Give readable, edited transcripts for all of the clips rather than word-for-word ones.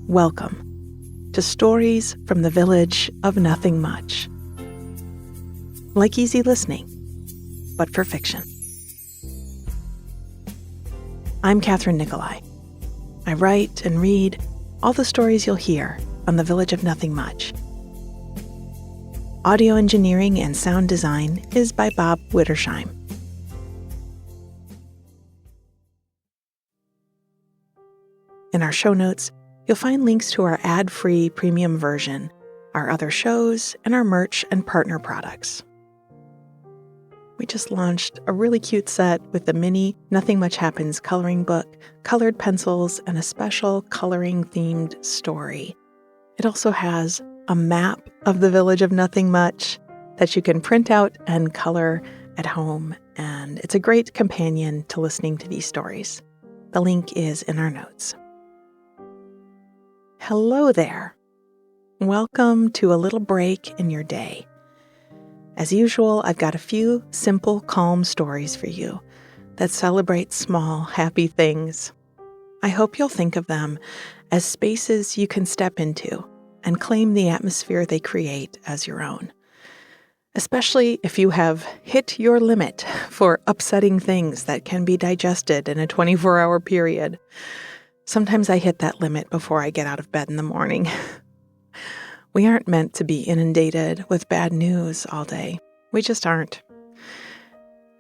Welcome to Stories from the Village of Nothing Much. Like easy listening, but for fiction. I'm Kathryn Nicolai. I write and read all the stories you'll hear on the Village of Nothing Much. Audio engineering and sound design is by Bob Wittersheim. In our show notes, you'll find links to our ad-free premium version, our other shows, and our merch and partner products. We just launched a really cute set with a mini Nothing Much Happens coloring book, colored pencils, and a special coloring-themed story. It also has a map of the Village of Nothing Much that you can print out and color at home, and it's a great companion to listening to these stories. The link is in our notes. Hello there. Welcome to a little break in your day. As usual, I've got a few simple, calm stories for you that celebrate small, happy things. I hope you'll think of them as spaces you can step into and claim the atmosphere they create as your own. Especially if you have hit your limit for upsetting things that can be digested in a 24-hour period. Sometimes I hit that limit before I get out of bed in the morning. We aren't meant to be inundated with bad news all day. We just aren't.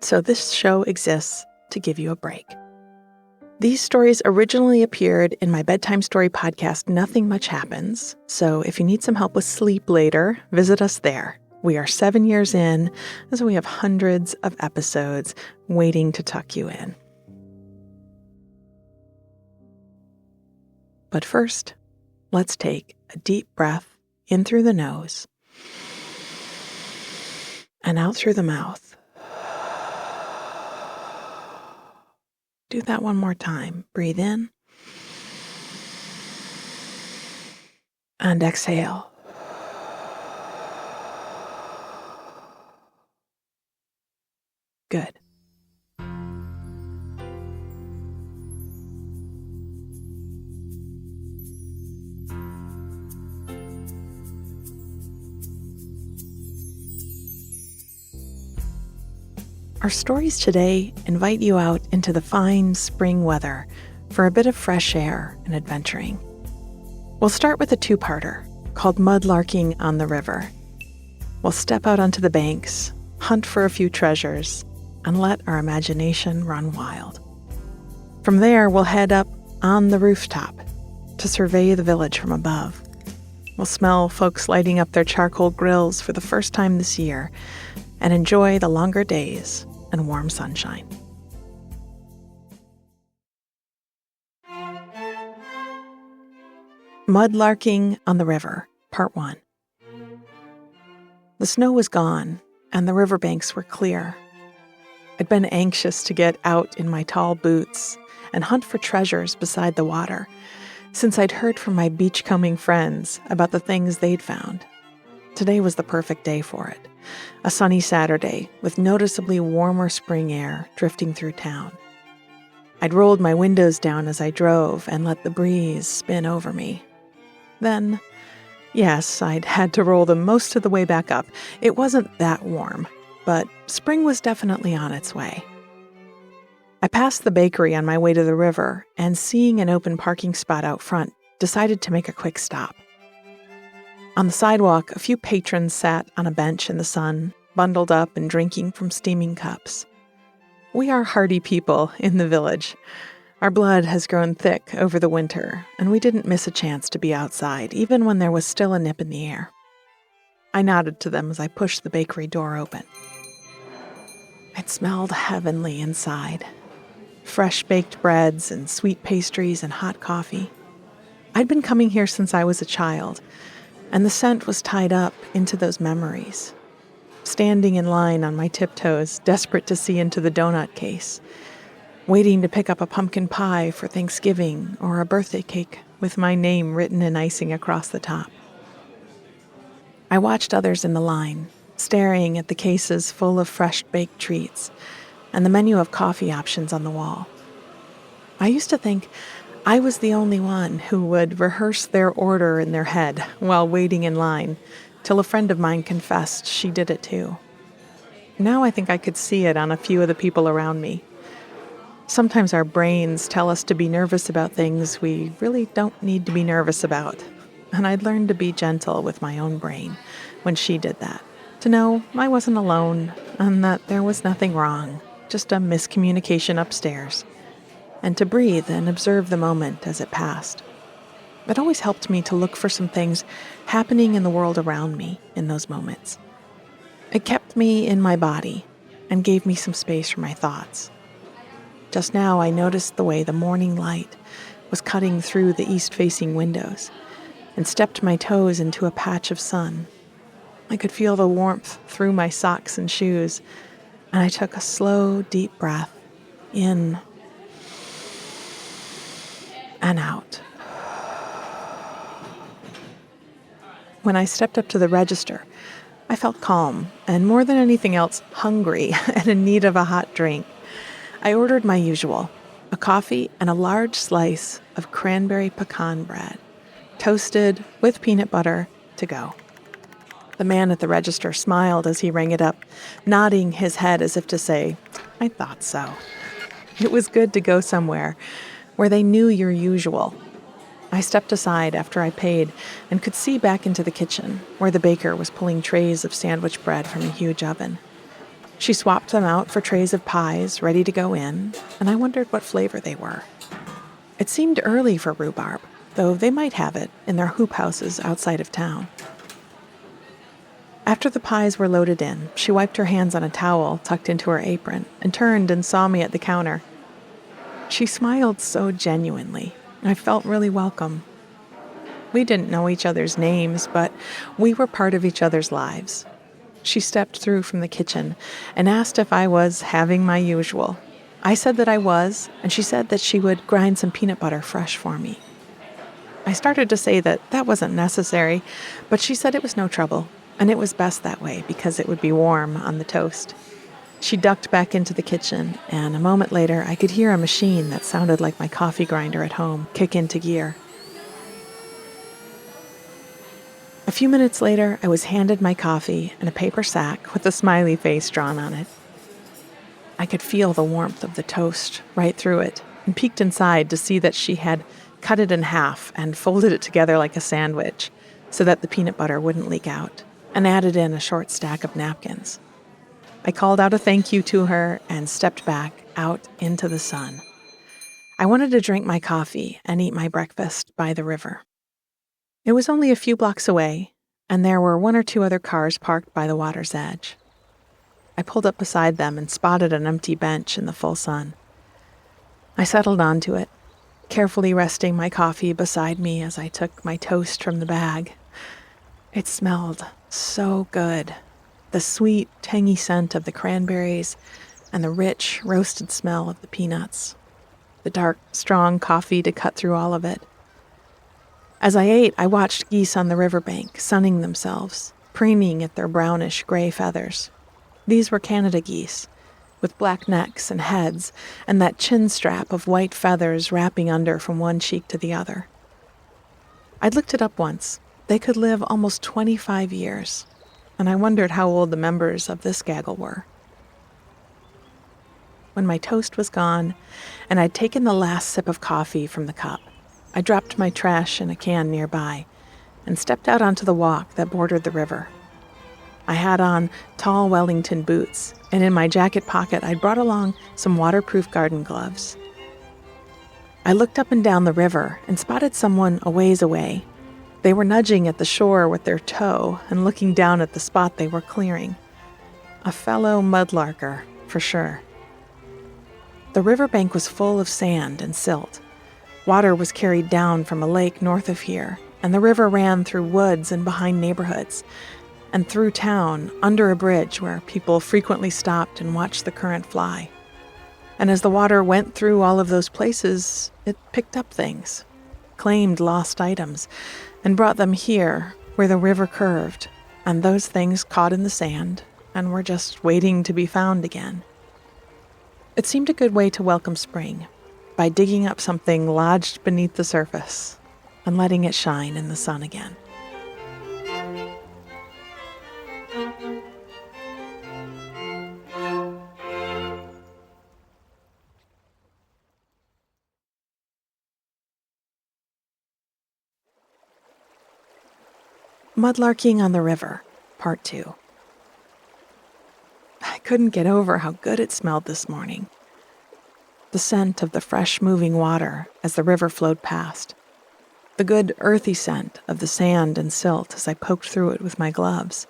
So this show exists to give you a break. These stories originally appeared in my bedtime story podcast, Nothing Much Happens. So if you need some help with sleep later, visit us there. We are 7 years in, and so we have hundreds of episodes waiting to tuck you in. But first, let's take a deep breath in through the nose and out through the mouth. Do that one more time. Breathe in and exhale. Good. Our stories today invite you out into the fine spring weather for a bit of fresh air and adventuring. We'll start with a two-parter called Mudlarking on the River. We'll step out onto the banks, hunt for a few treasures, and let our imagination run wild. From there, we'll head up on the rooftop to survey the village from above. We'll smell folks lighting up their charcoal grills for the first time this year and enjoy the longer days and warm sunshine. Mudlarking on the River, Part 1. The snow was gone, and the riverbanks were clear. I'd been anxious to get out in my tall boots and hunt for treasures beside the water, since I'd heard from my beachcombing friends about the things they'd found. Today was the perfect day for it. A sunny Saturday with noticeably warmer spring air drifting through town. I'd rolled my windows down as I drove and let the breeze spin over me. Then, yes, I'd had to roll them most of the way back up. It wasn't that warm, but spring was definitely on its way. I passed the bakery on my way to the river and, seeing an open parking spot out front, decided to make a quick stop. On the sidewalk, a few patrons sat on a bench in the sun, bundled up and drinking from steaming cups. We are hardy people in the village. Our blood has grown thick over the winter, and we didn't miss a chance to be outside, even when there was still a nip in the air. I nodded to them as I pushed the bakery door open. It smelled heavenly inside. Fresh baked breads and sweet pastries and hot coffee. I'd been coming here since I was a child, and the scent was tied up into those memories. Standing in line on my tiptoes, desperate to see into the donut case. Waiting to pick up a pumpkin pie for Thanksgiving or a birthday cake with my name written in icing across the top. I watched others in the line, staring at the cases full of fresh baked treats and the menu of coffee options on the wall. I used to think I was the only one who would rehearse their order in their head while waiting in line, till a friend of mine confessed she did it too. Now I think I could see it on a few of the people around me. Sometimes our brains tell us to be nervous about things we really don't need to be nervous about. And I'd learned to be gentle with my own brain when she did that. To know I wasn't alone and that there was nothing wrong, just a miscommunication upstairs. And to breathe and observe the moment as it passed. It always helped me to look for some things happening in the world around me in those moments. It kept me in my body and gave me some space for my thoughts. Just now I noticed the way the morning light was cutting through the east-facing windows and stepped my toes into a patch of sun. I could feel the warmth through my socks and shoes, and I took a slow, deep breath in and out. When I stepped up to the register, I felt calm and, more than anything else, hungry and in need of a hot drink. I ordered my usual, a coffee and a large slice of cranberry pecan bread, toasted with peanut butter to go. The man at the register smiled as he rang it up, nodding his head as if to say, "I thought so." It was good to go somewhere where they knew your usual. I stepped aside after I paid and could see back into the kitchen, where the baker was pulling trays of sandwich bread from a huge oven. She swapped them out for trays of pies ready to go in, and I wondered what flavor they were. It seemed early for rhubarb, though they might have it in their hoop houses outside of town. After the pies were loaded in, she wiped her hands on a towel tucked into her apron and turned and saw me at the counter. She smiled so genuinely. I felt really welcome. We didn't know each other's names, but we were part of each other's lives. She stepped through from the kitchen and asked if I was having my usual. I said that I was, and she said that she would grind some peanut butter fresh for me. I started to say that that wasn't necessary, but she said it was no trouble, and it was best that way because it would be warm on the toast. She ducked back into the kitchen, and a moment later I could hear a machine that sounded like my coffee grinder at home kick into gear. A few minutes later, I was handed my coffee and a paper sack with a smiley face drawn on it. I could feel the warmth of the toast right through it and peeked inside to see that she had cut it in half and folded it together like a sandwich so that the peanut butter wouldn't leak out, and added in a short stack of napkins. I called out a thank you to her and stepped back out into the sun. I wanted to drink my coffee and eat my breakfast by the river. It was only a few blocks away, and there were one or two other cars parked by the water's edge. I pulled up beside them and spotted an empty bench in the full sun. I settled onto it, carefully resting my coffee beside me as I took my toast from the bag. It smelled so good. The sweet, tangy scent of the cranberries and the rich, roasted smell of the peanuts. The dark, strong coffee to cut through all of it. As I ate, I watched geese on the riverbank sunning themselves, preening at their brownish gray feathers. These were Canada geese, with black necks and heads, and that chin strap of white feathers wrapping under from one cheek to the other. I'd looked it up once. They could live almost 25 years, and I wondered how old the members of this gaggle were. When my toast was gone, and I'd taken the last sip of coffee from the cup, I dropped my trash in a can nearby and stepped out onto the walk that bordered the river. I had on tall Wellington boots, and in my jacket pocket I'd brought along some waterproof garden gloves. I looked up and down the river and spotted someone a ways away. They were nudging at the shore with their toe and looking down at the spot they were clearing. A fellow mudlarker, for sure. The riverbank was full of sand and silt. Water was carried down from a lake north of here, and the river ran through woods and behind neighborhoods, and through town, under a bridge where people frequently stopped and watched the current fly. And as the water went through all of those places, it picked up things, claimed lost items, and brought them here where the river curved, and those things caught in the sand and were just waiting to be found again. It seemed a good way to welcome spring, by digging up something lodged beneath the surface and letting it shine in the sun again. Mudlarking on the River, Part 2. I couldn't get over how good it smelled this morning. The scent of the fresh moving water as the river flowed past. The good earthy scent of the sand and silt as I poked through it with my gloves.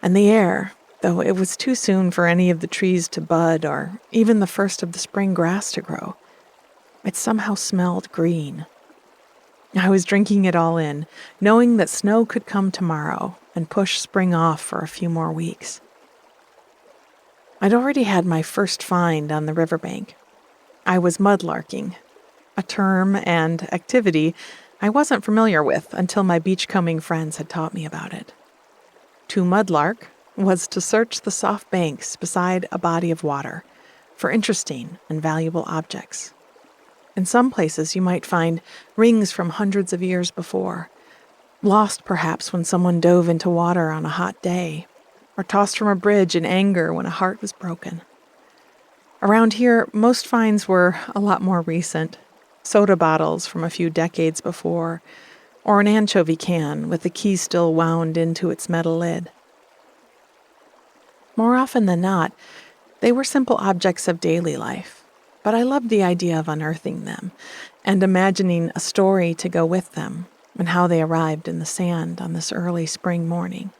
And the air, though it was too soon for any of the trees to bud or even the first of the spring grass to grow, it somehow smelled green. I was drinking it all in, knowing that snow could come tomorrow and push spring off for a few more weeks. I'd already had my first find on the riverbank. I was mudlarking, a term and activity I wasn't familiar with until my beachcombing friends had taught me about it. To mudlark was to search the soft banks beside a body of water for interesting and valuable objects. In some places you might find rings from hundreds of years before, lost perhaps when someone dove into water on a hot day, or tossed from a bridge in anger when a heart was broken. Around here, most finds were a lot more recent, soda bottles from a few decades before, or an anchovy can with the key still wound into its metal lid. More often than not, they were simple objects of daily life. But I loved the idea of unearthing them and imagining a story to go with them and how they arrived in the sand on this early spring morning.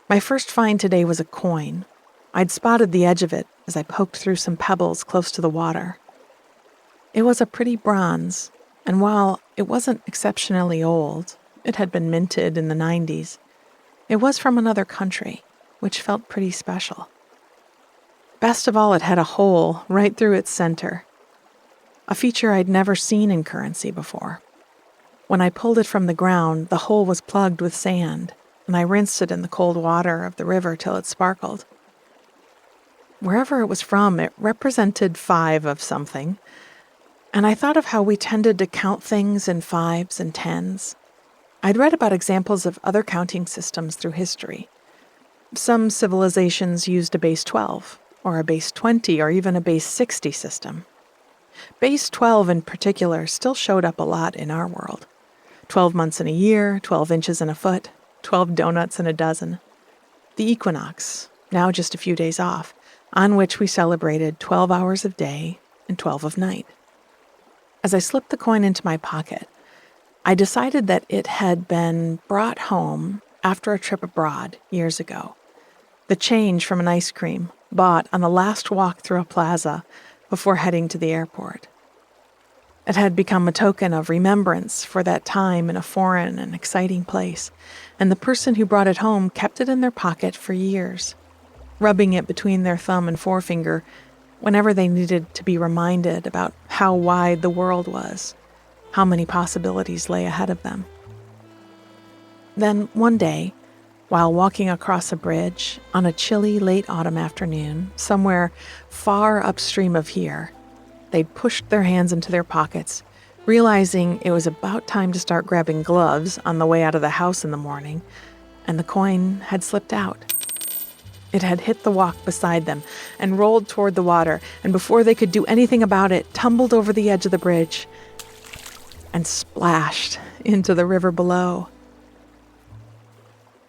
My first find today was a coin. I'd spotted the edge of it as I poked through some pebbles close to the water. It was a pretty bronze, and while it wasn't exceptionally old, it had been minted in the 90s, it was from another country, which felt pretty special. Best of all, it had a hole right through its center, a feature I'd never seen in currency before. When I pulled it from the ground, the hole was plugged with sand, and I rinsed it in the cold water of the river till it sparkled. Wherever it was from, it represented 5 of something, and I thought of how we tended to count things in 5s and 10s. I'd read about examples of other counting systems through history. Some civilizations used a base 12, or a base 20, or even a base 60 system. Base 12 in particular still showed up a lot in our world. 12 months in a year, 12 inches in a foot, 12 donuts in a dozen. The equinox, now just a few days off, on which we celebrated 12 hours of day and 12 of night. As I slipped the coin into my pocket, I decided that it had been brought home after a trip abroad years ago. The change from an ice cream bought on the last walk through a plaza before heading to the airport. It had become a token of remembrance for that time in a foreign and exciting place, and the person who brought it home kept it in their pocket for years, rubbing it between their thumb and forefinger whenever they needed to be reminded about how wide the world was, how many possibilities lay ahead of them. Then one day, while walking across a bridge on a chilly late autumn afternoon, somewhere far upstream of here, they'd pushed their hands into their pockets, realizing it was about time to start grabbing gloves on the way out of the house in the morning, and the coin had slipped out. It had hit the walk beside them and rolled toward the water, and before they could do anything about it, tumbled over the edge of the bridge and splashed into the river below.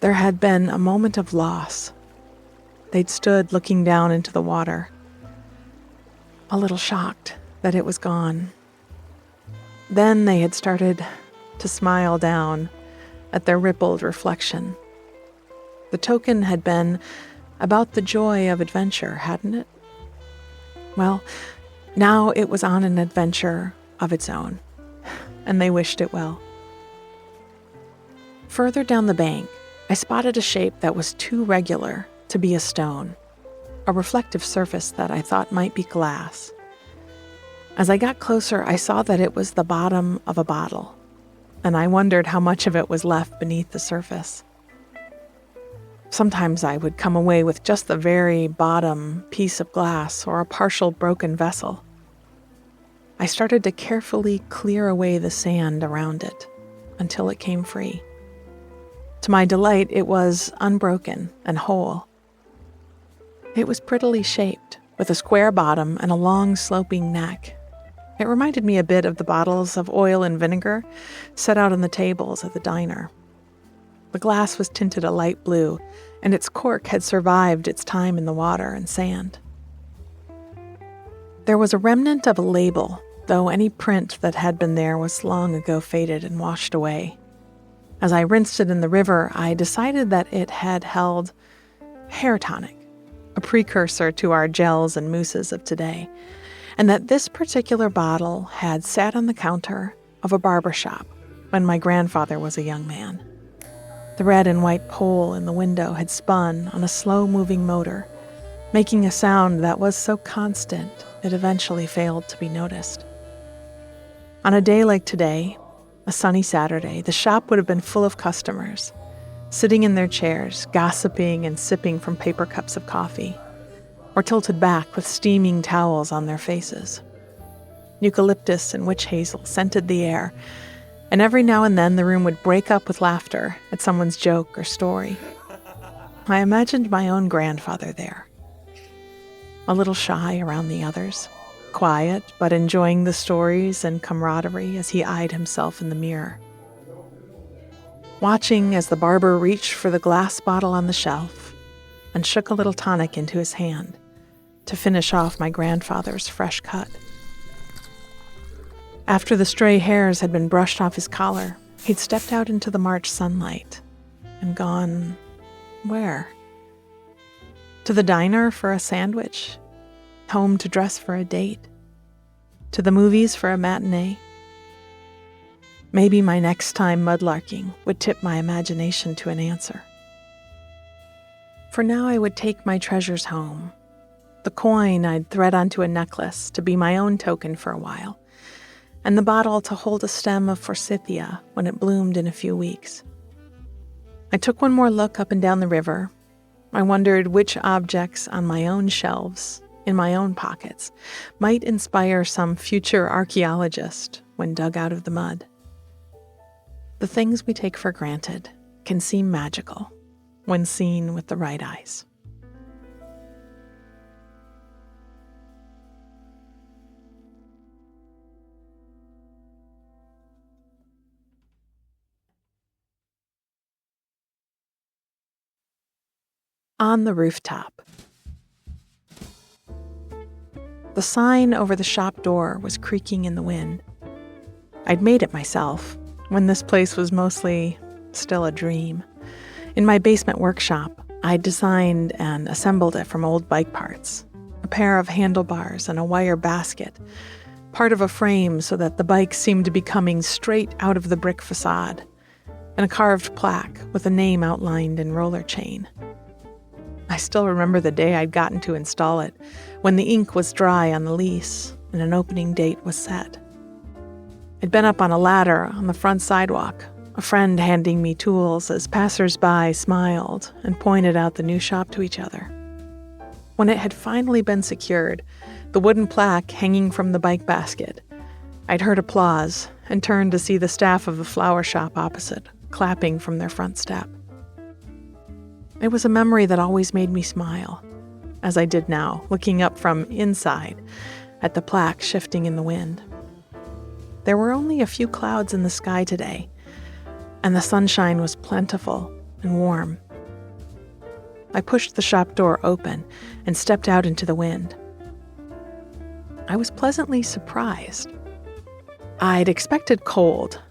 There had been a moment of loss. They'd stood looking down into the water, a little shocked that it was gone. Then they had started to smile down at their rippled reflection. The token had been about the joy of adventure, hadn't it? Well, now it was on an adventure of its own, and they wished it well. Further down the bank, I spotted a shape that was too regular to be a stone, a reflective surface that I thought might be glass. As I got closer, I saw that it was the bottom of a bottle, and I wondered how much of it was left beneath the surface. Sometimes I would come away with just the very bottom piece of glass or a partial broken vessel. I started to carefully clear away the sand around it until it came free. To my delight, it was unbroken and whole. It was prettily shaped, with a square bottom and a long sloping neck. It reminded me a bit of the bottles of oil and vinegar set out on the tables at the diner. The glass was tinted a light blue, and its cork had survived its time in the water and sand. There was a remnant of a label, though any print that had been there was long ago faded and washed away. As I rinsed it in the river, I decided that it had held hair tonic, a precursor to our gels and mousses of today, and that this particular bottle had sat on the counter of a barber shop when my grandfather was a young man. The red and white pole in the window had spun on a slow-moving motor, making a sound that was so constant it eventually failed to be noticed. On a day like today, a sunny Saturday, the shop would have been full of customers, sitting in their chairs, gossiping and sipping from paper cups of coffee, or tilted back with steaming towels on their faces. Eucalyptus and witch hazel scented the air, and every now and then the room would break up with laughter at someone's joke or story. I imagined my own grandfather there, a little shy around the others, quiet but enjoying the stories and camaraderie as he eyed himself in the mirror. Watching as the barber reached for the glass bottle on the shelf and shook a little tonic into his hand to finish off my grandfather's fresh cut. After the stray hairs had been brushed off his collar, he'd stepped out into the March sunlight and gone where? To the diner for a sandwich? Home to dress for a date? To the movies for a matinee? Maybe my next time mudlarking would tip my imagination to an answer. For now I would take my treasures home. The coin I'd thread onto a necklace to be my own token for a while, and the bottle to hold a stem of forsythia when it bloomed in a few weeks. I took one more look up and down the river. I wondered which objects on my own shelves, in my own pockets, might inspire some future archaeologist when dug out of the mud. The things we take for granted can seem magical when seen with the right eyes. On the rooftop. The sign over the shop door was creaking in the wind. I'd made it myself, when this place was mostly still a dream. In my basement workshop, I'd designed and assembled it from old bike parts, a pair of handlebars and a wire basket, part of a frame so that the bike seemed to be coming straight out of the brick facade, and a carved plaque with a name outlined in roller chain. I still remember the day I'd gotten to install it, when the ink was dry on the lease and an opening date was set. I'd been up on a ladder on the front sidewalk, a friend handing me tools as passers-by smiled and pointed out the new shop to each other. When it had finally been secured, the wooden plaque hanging from the bike basket, I'd heard applause and turned to see the staff of the flower shop opposite, clapping from their front step. It was a memory that always made me smile, as I did now, looking up from inside at the plaque shifting in the wind. There were only a few clouds in the sky today, and the sunshine was plentiful and warm. I pushed the shop door open and stepped out into the wind. I was pleasantly surprised. I'd expected cold,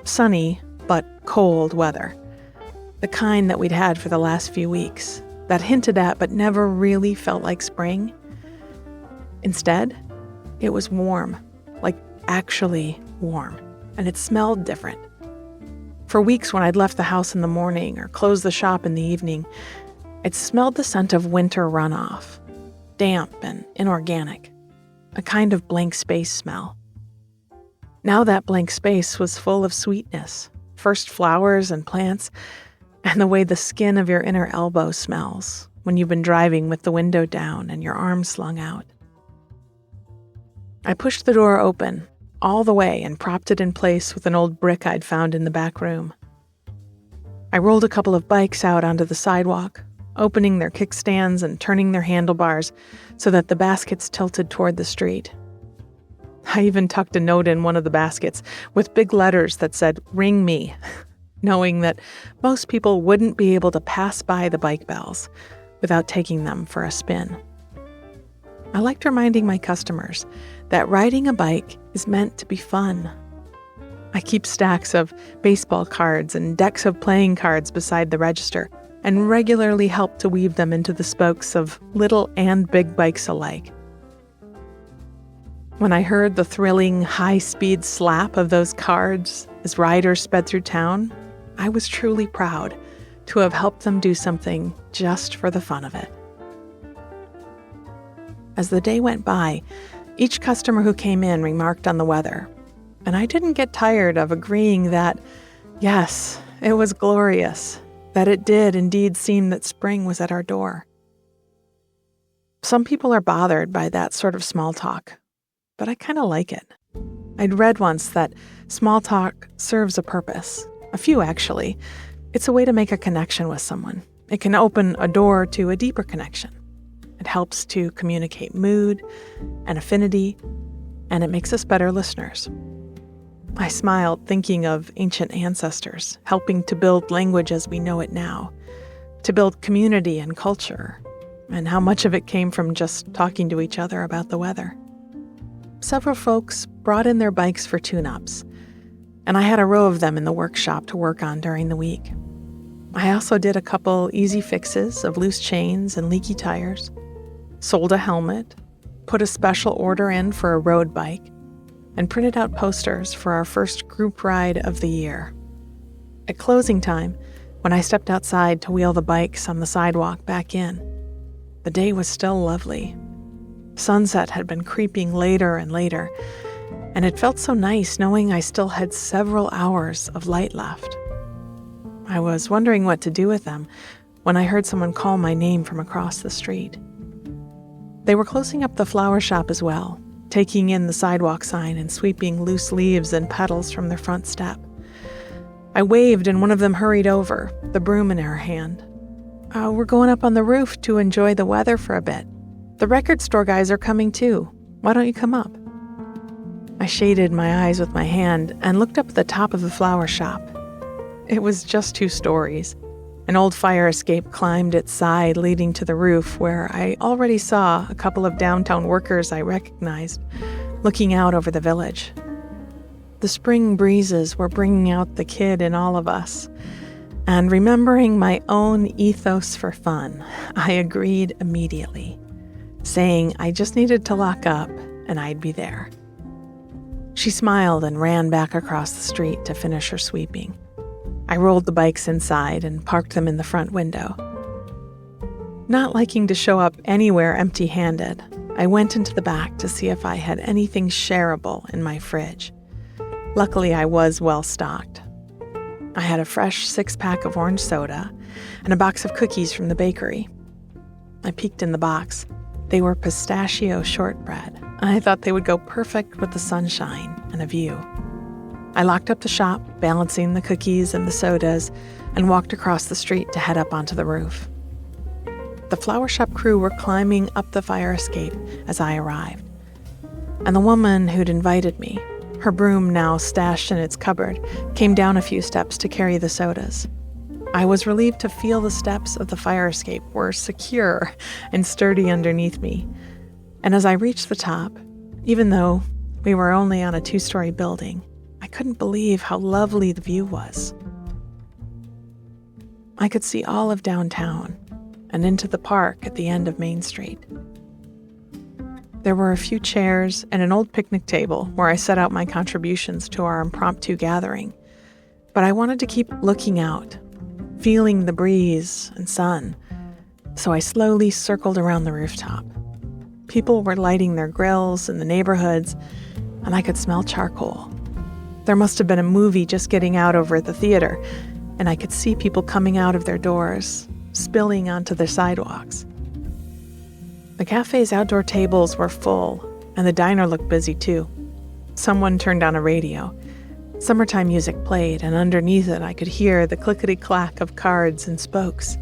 sunny, but cold weather. The kind that we'd had for the last few weeks, that hinted at but never really felt like spring. Instead, it was warm, like actually warm, and it smelled different. For weeks when I'd left the house in the morning or closed the shop in the evening, it smelled the scent of winter runoff, damp and inorganic, a kind of blank space smell. Now that blank space was full of sweetness, first flowers and plants, and the way the skin of your inner elbow smells when you've been driving with the window down and your arms slung out. I pushed the door open all the way and propped it in place with an old brick I'd found in the back room. I rolled a couple of bikes out onto the sidewalk, opening their kickstands and turning their handlebars so that the baskets tilted toward the street. I even tucked a note in one of the baskets with big letters that said, "Ring me," knowing that most people wouldn't be able to pass by the bike bells without taking them for a spin. I liked reminding my customers that riding a bike is meant to be fun. I keep stacks of baseball cards and decks of playing cards beside the register and regularly help to weave them into the spokes of little and big bikes alike. When I heard the thrilling, high-speed slap of those cards as riders sped through town, I was truly proud to have helped them do something just for the fun of it. As the day went by, each customer who came in remarked on the weather, and I didn't get tired of agreeing that, yes, it was glorious, that it did indeed seem that spring was at our door. Some people are bothered by that sort of small talk, but I kind of like it. I'd read once that small talk serves a purpose. A few, actually. It's a way to make a connection with someone. It can open a door to a deeper connection. It helps to communicate mood and affinity, and it makes us better listeners. I smiled, thinking of ancient ancestors, helping to build language as we know it now, to build community and culture, and how much of it came from just talking to each other about the weather. Several folks brought in their bikes for tune-ups, and I had a row of them in the workshop to work on during the week. I also did a couple easy fixes of loose chains and leaky tires, sold a helmet, put a special order in for a road bike, and printed out posters for our first group ride of the year. At closing time, when I stepped outside to wheel the bikes on the sidewalk back in, the day was still lovely. Sunset had been creeping later and later, and it felt so nice knowing I still had several hours of light left. I was wondering what to do with them when I heard someone call my name from across the street. They were closing up the flower shop as well, taking in the sidewalk sign and sweeping loose leaves and petals from their front step. I waved and one of them hurried over, the broom in her hand. We're going up on the roof to enjoy the weather for a bit. The record store guys are coming too. Why don't you come up?" I shaded my eyes with my hand and looked up at the top of the flower shop. It was just 2 stories. An old fire escape climbed its side, leading to the roof, where I already saw a couple of downtown workers I recognized, looking out over the village. The spring breezes were bringing out the kid in all of us, and remembering my own ethos for fun, I agreed immediately, saying I just needed to lock up and I'd be there. She smiled and ran back across the street to finish her sweeping. I rolled the bikes inside and parked them in the front window. Not liking to show up anywhere empty-handed, I went into the back to see if I had anything shareable in my fridge. Luckily, I was well stocked. I had a fresh 6-pack of orange soda and a box of cookies from the bakery. I peeked in the box. They were pistachio shortbread, and I thought they would go perfect with the sunshine and a view. I locked up the shop, balancing the cookies and the sodas, and walked across the street to head up onto the roof. The flower shop crew were climbing up the fire escape as I arrived, and the woman who'd invited me, her broom now stashed in its cupboard, came down a few steps to carry the sodas. I was relieved to feel the steps of the fire escape were secure and sturdy underneath me, and as I reached the top, even though we were only on a 2-story building, I couldn't believe how lovely the view was. I could see all of downtown and into the park at the end of Main Street. There were a few chairs and an old picnic table where I set out my contributions to our impromptu gathering, but I wanted to keep looking out, feeling the breeze and sun, so I slowly circled around the rooftop. People were lighting their grills in the neighborhoods, and I could smell charcoal. There must have been a movie just getting out over at the theater, and I could see people coming out of their doors, spilling onto the sidewalks. The cafe's outdoor tables were full, and the diner looked busy too. Someone turned on a radio. Summertime music played, and underneath it I could hear the clickety-clack of cards and spokes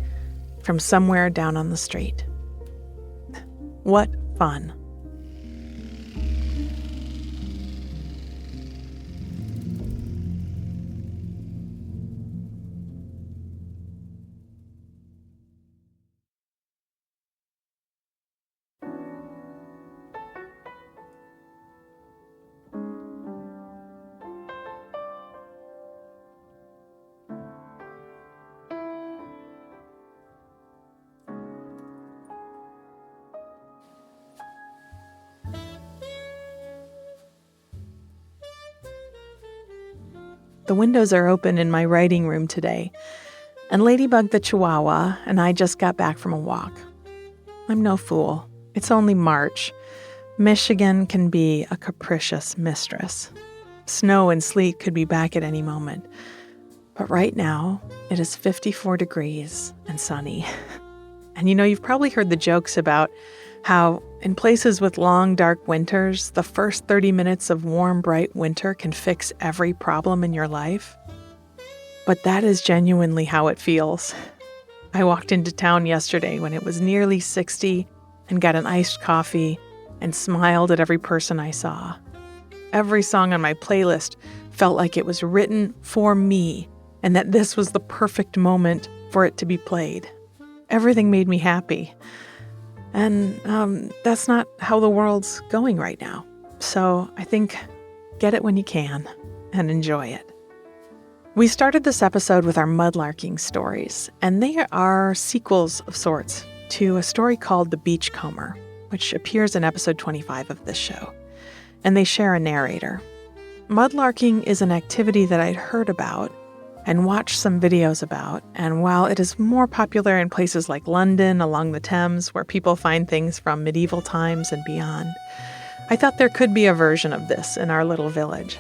from somewhere down on the street. What fun. The windows are open in my writing room today, and Ladybug the Chihuahua and I just got back from a walk. I'm no fool. It's only March. Michigan can be a capricious mistress. Snow and sleet could be back at any moment. But right now, it is 54 degrees and sunny. And you've probably heard the jokes about how in places with long, dark winters, the first 30 minutes of warm, bright winter can fix every problem in your life. But that is genuinely how it feels. I walked into town yesterday when it was nearly 60 and got an iced coffee and smiled at every person I saw. Every song on my playlist felt like it was written for me and that this was the perfect moment for it to be played. Everything made me happy. And that's not how the world's going right now. So I think get it when you can and enjoy it. We started this episode with our Mudlarking stories, and they are sequels of sorts to a story called The Beachcomber, which appears in episode 25 of this show. And they share a narrator. Mudlarking is an activity that I'd heard about and watched some videos about, and while it is more popular in places like London along the Thames, where people find things from medieval times and beyond, I thought there could be a version of this in our little village.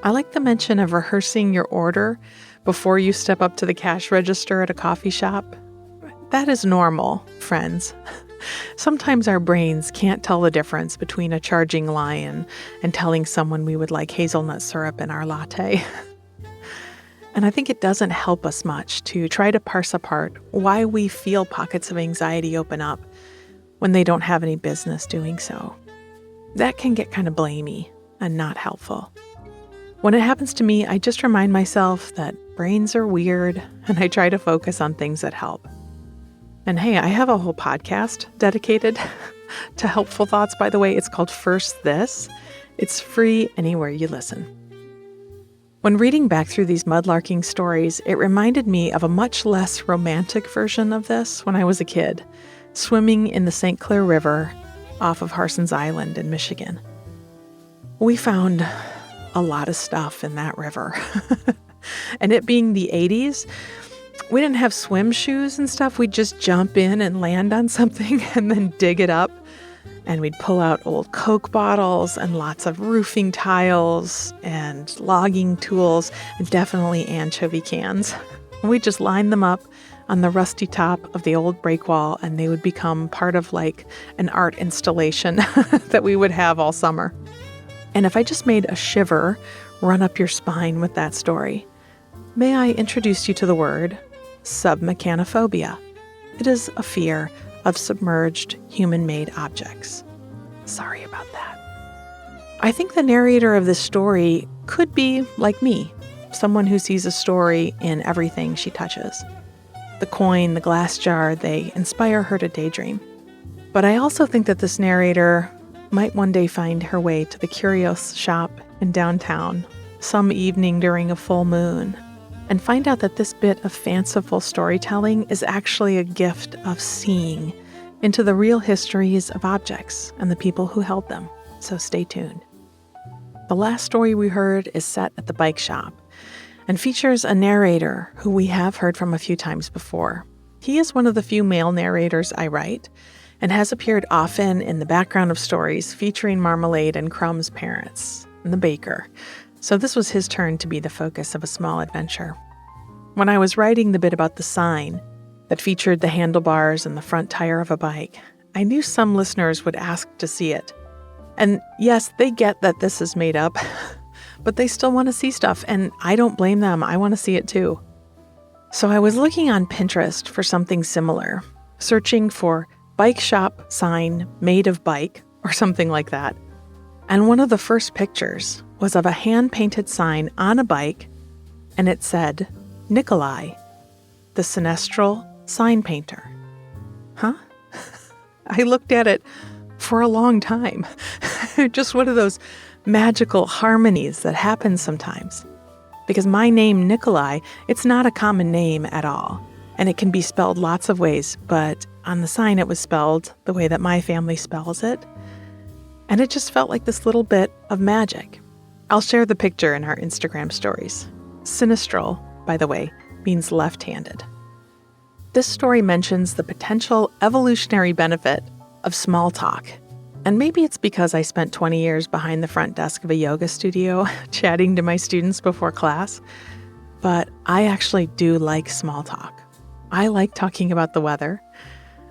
I like the mention of rehearsing your order before you step up to the cash register at a coffee shop. That is normal, friends. Sometimes our brains can't tell the difference between a charging lion and telling someone we would like hazelnut syrup in our latte. And I think it doesn't help us much to try to parse apart why we feel pockets of anxiety open up when they don't have any business doing so. That can get kind of blamey and not helpful. When it happens to me, I just remind myself that brains are weird and I try to focus on things that help. And hey, I have a whole podcast dedicated to helpful thoughts, by the way. It's called First This. It's free anywhere you listen. When reading back through these Mudlarking stories, it reminded me of a much less romantic version of this when I was a kid, swimming in the St. Clair River off of Harson's Island in Michigan. We found a lot of stuff in that river. And it being the 80s, we didn't have swim shoes and stuff. We'd just jump in and land on something and then dig it up. And we'd pull out old Coke bottles and lots of roofing tiles and logging tools and definitely anchovy cans. And we'd just line them up on the rusty top of the old break wall, and they would become part of like an art installation that we would have all summer. And if I just made a shiver run up your spine with that story, may I introduce you to the word submechanophobia. It is a fear of submerged human-made objects. Sorry about that. I think the narrator of this story could be like me, someone who sees a story in everything she touches. The coin, the glass jar, they inspire her to daydream. But I also think that this narrator might one day find her way to the curios shop in downtown some evening during a full moon and find out that this bit of fanciful storytelling is actually a gift of seeing into the real histories of objects and the people who held them. So stay tuned. The last story we heard is set at the bike shop and features a narrator who we have heard from a few times before. He is one of the few male narrators I write and has appeared often in the background of stories featuring Marmalade and Crumb's parents, and the baker. So this was his turn to be the focus of a small adventure. When I was writing the bit about the sign that featured the handlebars and the front tire of a bike, I knew some listeners would ask to see it. And yes, they get that this is made up, but they still want to see stuff, and I don't blame them. I want to see it too. So I was looking on Pinterest for something similar, searching for bike shop sign made of bike or something like that. And one of the first pictures was of a hand-painted sign on a bike, and it said, Nicolai, the sinestral sign painter. Huh? I looked at it for a long time. Just one of those magical harmonies that happen sometimes. Because my name, Nicolai, it's not a common name at all. And it can be spelled lots of ways, but on the sign it was spelled the way that my family spells it. And it just felt like this little bit of magic. I'll share the picture in our Instagram stories. Sinistral, by the way, means left-handed. This story mentions the potential evolutionary benefit of small talk. And maybe it's because I spent 20 years behind the front desk of a yoga studio chatting to my students before class. But I actually do like small talk. I like talking about the weather.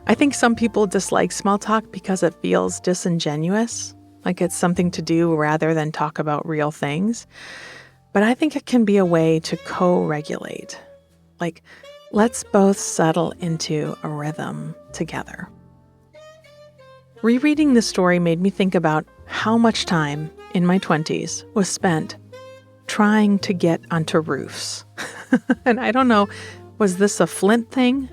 I think some people dislike small talk because it feels disingenuous, like it's something to do rather than talk about real things. But I think it can be a way to co-regulate. Like, let's both settle into a rhythm together. Rereading this story made me think about how much time in my 20s was spent trying to get onto roofs. And I don't know, was this a Flint thing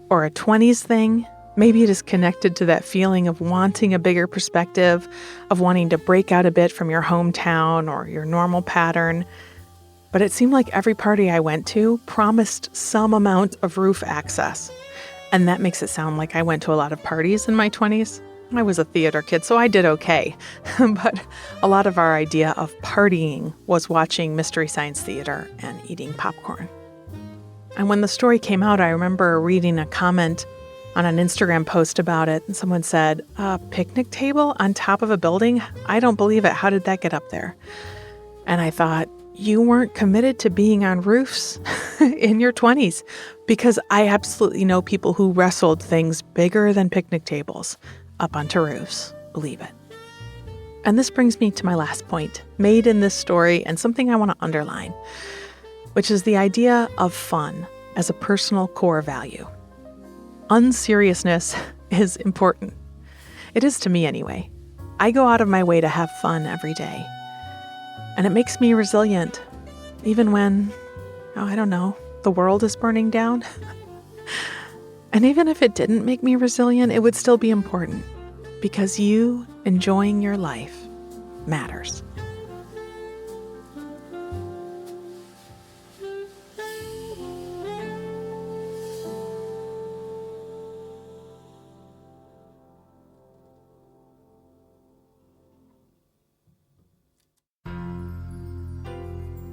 or a 20s thing? Maybe it is connected to that feeling of wanting a bigger perspective, of wanting to break out a bit from your hometown or your normal pattern. But it seemed like every party I went to promised some amount of roof access. And that makes it sound like I went to a lot of parties in my 20s. I was a theater kid, so I did okay. But a lot of our idea of partying was watching Mystery Science Theater and eating popcorn. And when the story came out, I remember reading a comment on an Instagram post about it, and someone said, "A picnic table on top of a building? I don't believe it. How did that get up there?" And I thought, you weren't committed to being on roofs in your 20s, because I absolutely know people who wrestled things bigger than picnic tables up onto roofs. Believe it. And this brings me to my last point, made in this story, and something I want to underline, which is the idea of fun as a personal core value. Unseriousness is important. It is to me anyway. I go out of my way to have fun every day. And it makes me resilient, even when, the world is burning down. And even if it didn't make me resilient, it would still be important, because you enjoying your life matters.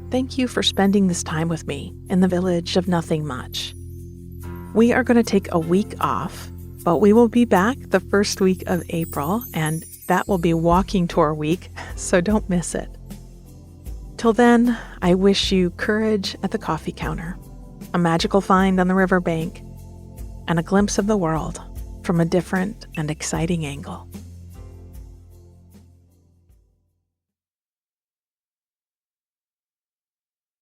Thank you for spending this time with me in the village of nothing much. We are going to take a week off, but we will be back the first week of April, and that will be walking tour week, so don't miss it. Till then, I wish you courage at the coffee counter, a magical find on the riverbank, and a glimpse of the world from a different and exciting angle.